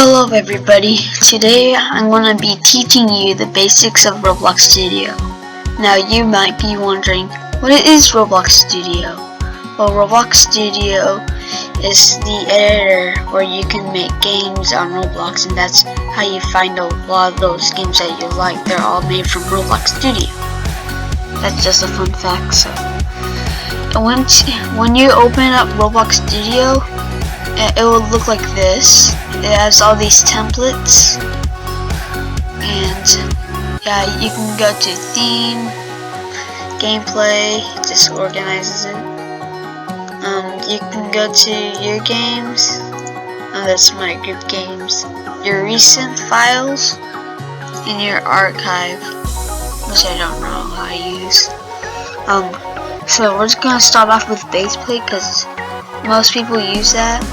Hello everybody, today I'm going to be teaching you the basics of Roblox Studio. Now you might be wondering, what is Roblox Studio? Well, Roblox Studio is the editor where you can make games on Roblox, and that's how you find a lot of those games that you like. They're all made from Roblox Studio. That's just a fun fact. So, when you open up Roblox Studio, it will look like this. It has all these templates, and yeah, you can go to theme, gameplay, it just organizes it. You can go to your games, that's my group games, your recent files, and your archive, which I don't know how to use. So we're just gonna start off with base plate because most people use that.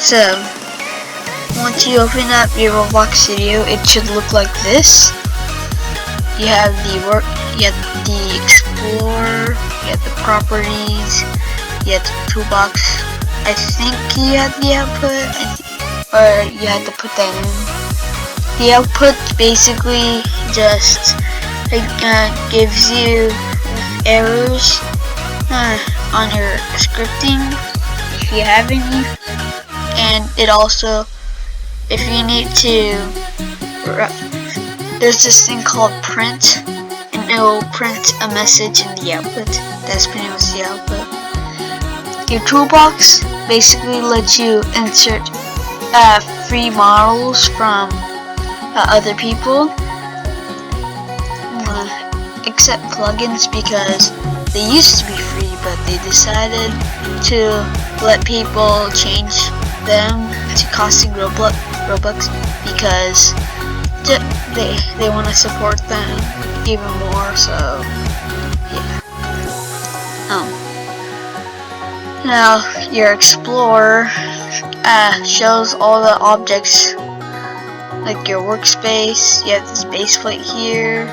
So, once you open up your Roblox Studio, it should look like this. You have the Explorer, you have the properties, you have the toolbox. I think you have the output, or you have to put that in. The output basically just gives you errors on your scripting, if you have any. And it also, if you need to, there's this thing called print, and it will print a message in the output. That's pretty much the output. Your toolbox basically lets you insert free models from other people, except plugins, because they used to be free, but they decided to let people change them to costing Robux because they want to support them even more. So yeah. Now your Explorer shows all the objects, like your workspace. You have this base plate here,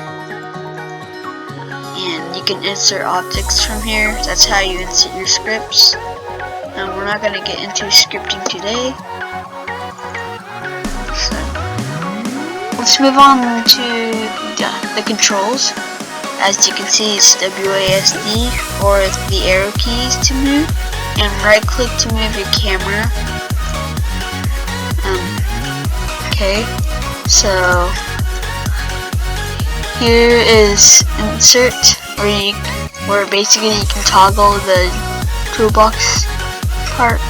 and you can insert objects from here. That's how you insert your scripts. Now we're not going to get into scripting today, so let's move on to the controls. As you can see, it's WASD or the arrow keys to move, and right click to move your camera. Okay, so here is insert, where basically you can toggle the toolbox part,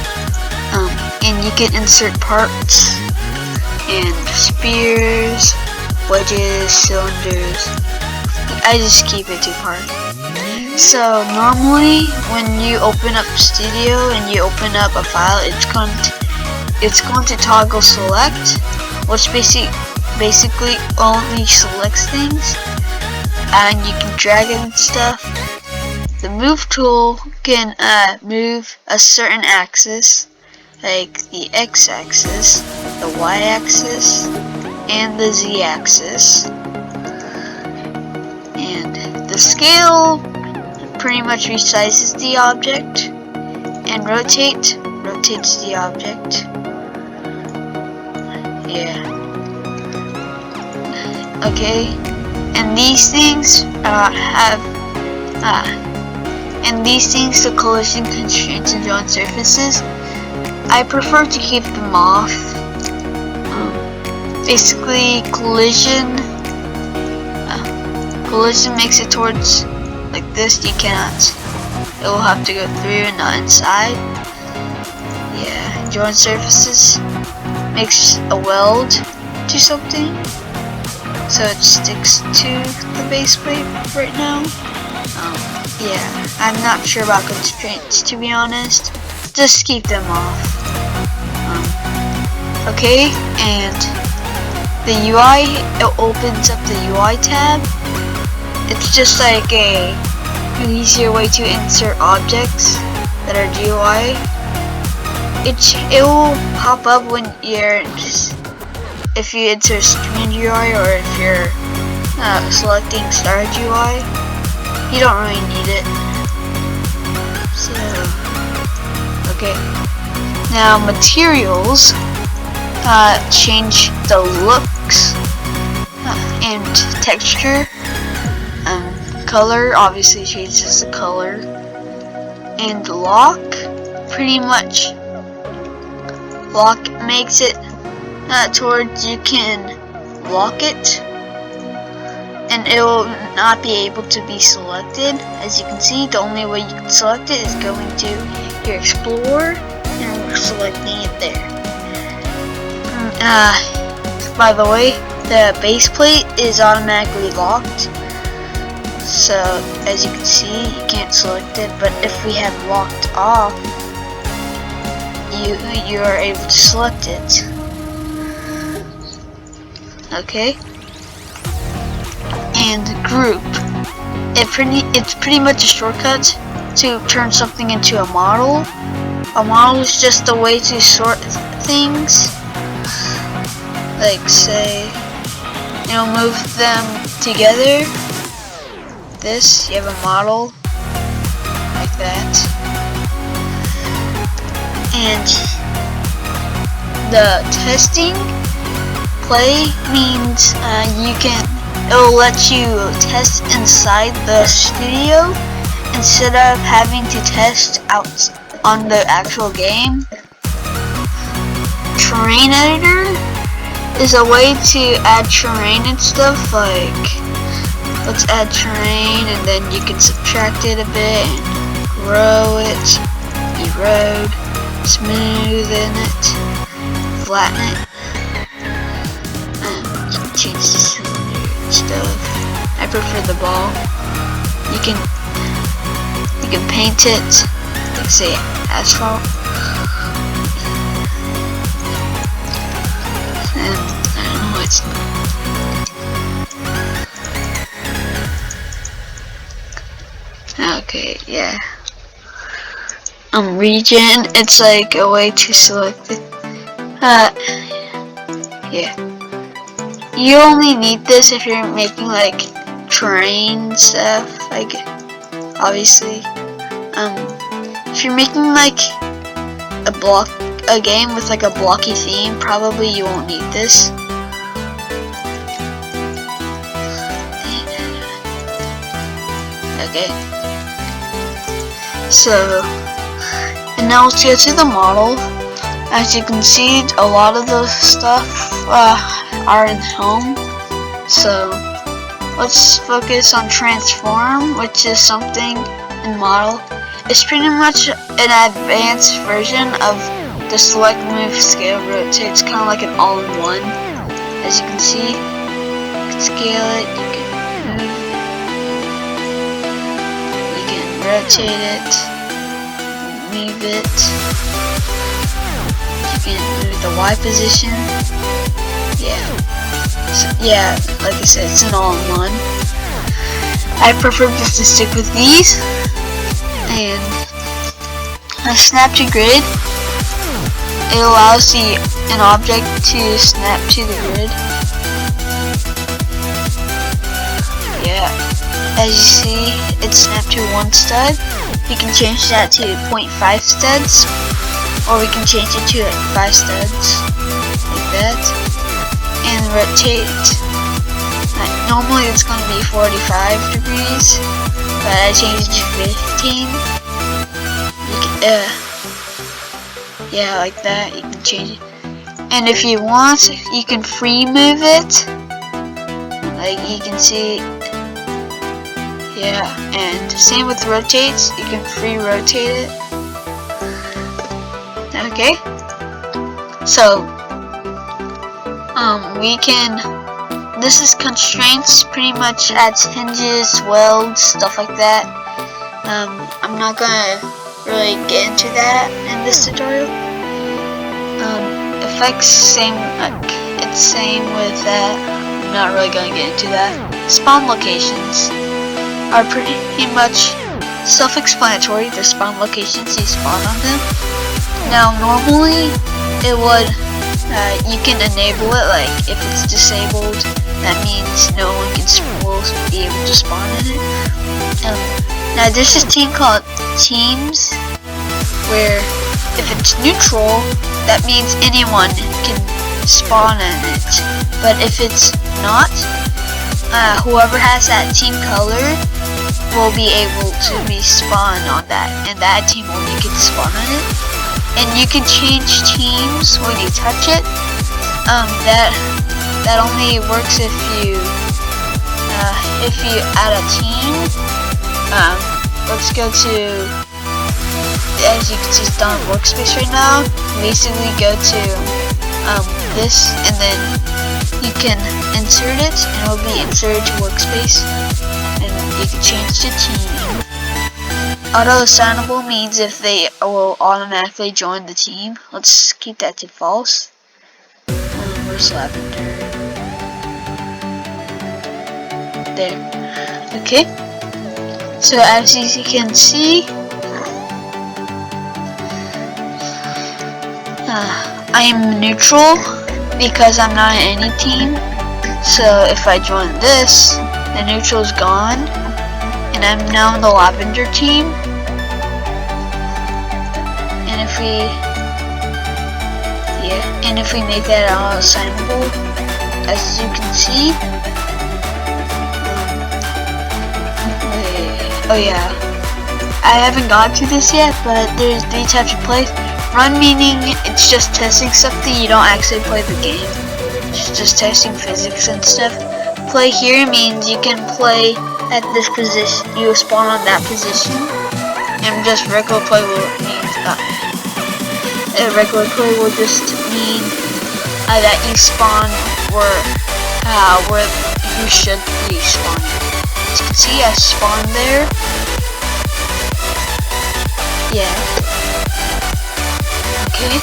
and you can insert parts and spears, wedges, cylinders. I just keep it to part. So normally when you open up Studio and you open up a file, it's going to toggle select, which basically only selects things, and you can drag it and stuff. The move tool can move a certain axis, like the x-axis, the y-axis, and the z-axis. And the scale pretty much resizes the object, and rotates the object. Yeah. Okay. And these things the collision constraints and joint surfaces, I prefer to keep them off. Basically, collision makes it towards like this. You cannot. It will have to go through and not inside. Yeah, joint surfaces makes a weld to something, so it sticks to the base plate right now. Yeah, I'm not sure about constraints, to be honest. Just keep them off. Okay, and the UI, it opens up the UI tab. It's just like an easier way to insert objects that are GUI. It will pop up when if you insert screen GUI, or if you're selecting star GUI. You don't really need it. So Okay. Now materials change the looks and texture. Color obviously changes the color, and lock pretty much makes it towards you can lock it, and it will not be able to be selected. As you can see, the only way you can select it is going to your Explorer and we're selecting it there. By the way, the base plate is automatically locked, so as you can see, you can't select it, but if we have locked off, you are able to select it. Okay. And group. It's pretty much a shortcut to turn something into a model. A model is just a way to sort things. Like say, move them together. This, you have a model like that. And the testing play means it'll let you test inside the studio instead of having to test out on the actual game. Terrain editor is a way to add terrain and stuff, like let's add terrain and then you can subtract it a bit and grow it, erode, smoothen it, flatten it, and you can change the cylinder and stuff. I prefer the ball. You can paint it, like say asphalt, and I don't know what's okay, yeah. Region, it's like a way to select it. Yeah. You only need this if you're making like terrain stuff, like obviously. If you're making like a game with like a blocky theme, probably you won't need this. Okay. So, and now let's go to the model. As you can see, a lot of the stuff are in home. So, let's focus on transform, which is something in model. It's pretty much an advanced version of the select, move, scale, rotate. It's kind of like an all-in-one. As you can see, you can scale it, you can move, you can rotate it, move it, you can move the Y position. Yeah, so, yeah, like I said, it's an all-in-one. I prefer just to stick with these. And a snap to grid, it allows an object to snap to the grid. Yeah, as you see, it's snapped to 1 stud. We can change that to 0.5 studs, or we can change it to like 5 studs, like that. And rotate. Normally it's going to be 45 degrees, but I changed it to 15. Yeah, like that. You can change it, and if you want, you can free move it. Like you can see. Yeah, and same with rotates. You can free rotate it. Okay. So, we can. This is constraints. Pretty much adds hinges, welds, stuff like that. I'm not gonna really get into that in this tutorial. Effects, it's same with that. I'm not really gonna get into that. Spawn locations are pretty much self-explanatory. The spawn locations, you spawn on them. Now normally it would you can enable it, like if it's disabled, that means no one can be able to spawn in it. Now there's this team called Teams, where if it's neutral, that means anyone can spawn in it. But if it's not, whoever has that team color will be able to be spawned on that, and that team only can spawn on it. And you can change teams when you touch it. That only works if you add a team. Let's go to, as you can see, it's on workspace right now. Basically go to this, and then you can insert it, and it will be inserted to workspace, and you can change the team. Auto assignable means if they will automatically join the team. Let's keep that to false. Where's lavender? There. Okay. So as you can see, I am neutral because I'm not in any team. So if I join this, the neutral is gone, and I'm now in the lavender team. And if we make that auto assignable, as you can see, oh yeah, I haven't got to this yet, but there's three types of plays. Run meaning it's just testing something, you don't actually play the game. It's just testing physics and stuff. Play here means you can play at this position, you spawn on that position. And just regular play will mean regular play will just mean that you spawn where you should be spawning. As you can see, I spawned there. Yeah. Okay.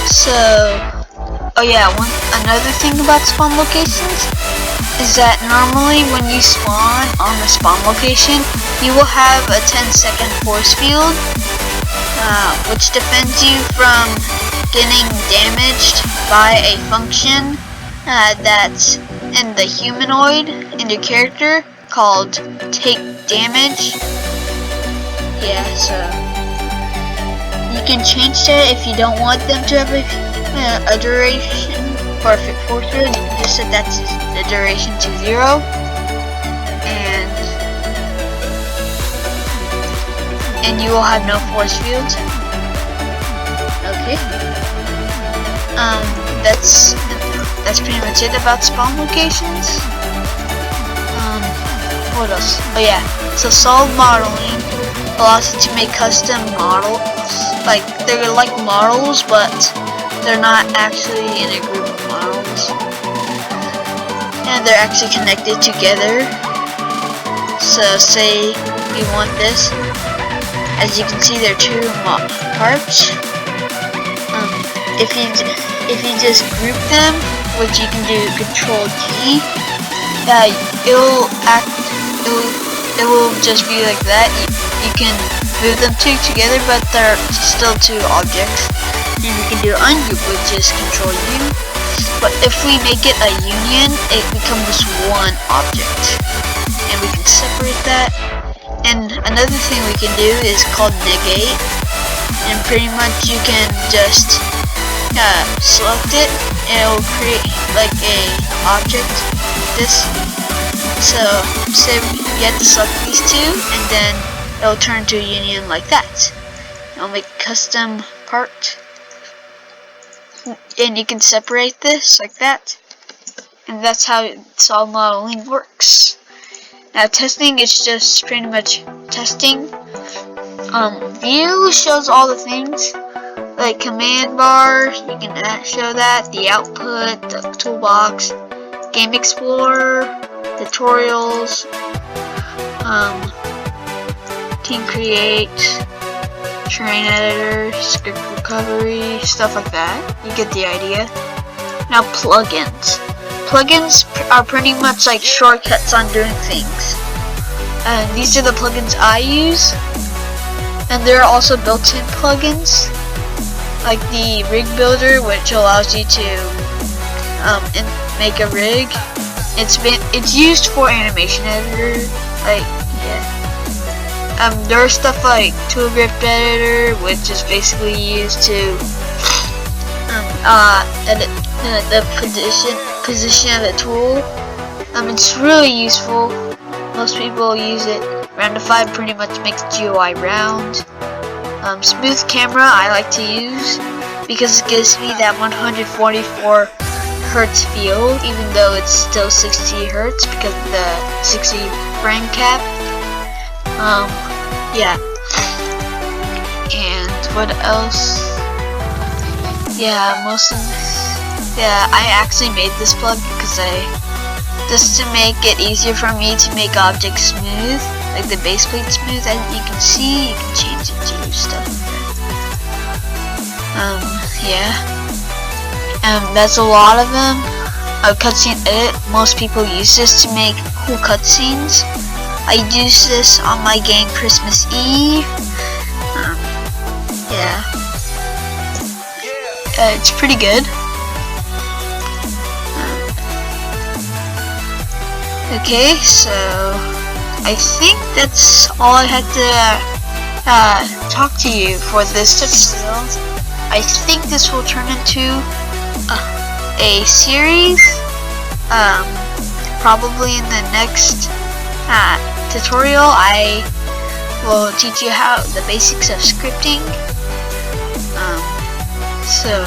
So, oh yeah, another thing about spawn locations is that normally when you spawn on the spawn location, you will have a 10-second force field, which defends you from getting damaged by a function that's in the humanoid in your character called take damage. Yeah, so you can change that if you don't want them to have a duration for a force field. You can just set that to the duration to 0, and you will have no force field. Okay. That's pretty much it about spawn locations. What else? Oh yeah. So solid modeling allows you to make custom models. Like they're like models, but they're not actually in a group of models, and they're actually connected together. So say you want this. As you can see, there are two parts. If you just group them, which you can do Control G, it will just be like that. You can move them together, but they're still two objects. And we can do ungroup, which is Control U. But if we make it a union, it becomes one object, and we can separate that. And another thing we can do is called negate, and pretty much you can just select it, and it will create like a object. So say you have to select these two, and then it will turn to a union like that. I'll make a custom part, and you can separate this like that, and that's how solid modeling works. Now testing is just pretty much testing. View shows all the things, like command bar, you can show that, the output, the toolbox, game explorer, tutorials, team create, terrain editor, script recovery, stuff like that. You get the idea. Now plugins. Plugins are pretty much like shortcuts on doing things. These are the plugins I use, and there are also built-in plugins like the rig builder, which allows you to make a rig. It's used for animation editor, like yeah. There's stuff like tool grip editor, which is basically used to edit the position of the tool. It's really useful. Most people use it. Roundify pretty much makes GUI round. Smooth camera I like to use because it gives me that 144 hertz feel, even though it's still 60 hertz because of the 60 frame cap. Yeah. And what else? Yeah, I actually made this plug because just to make it easier for me to make objects smooth, like the base plate smooth. As you can see, you can change it to stuff like that. Yeah. That's a lot of them. Cutscene edit. Most people use this to make cool cutscenes. I use this on my game Christmas Eve. Yeah. It's pretty good. Okay, so I think that's all I had to talk to you for this tutorial. I think this will turn into a series, probably in the next tutorial. I will teach you how the basics of scripting. So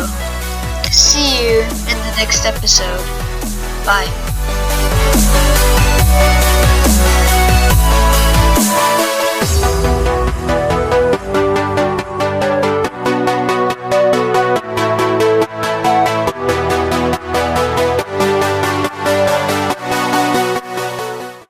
see you in the next episode. Bye.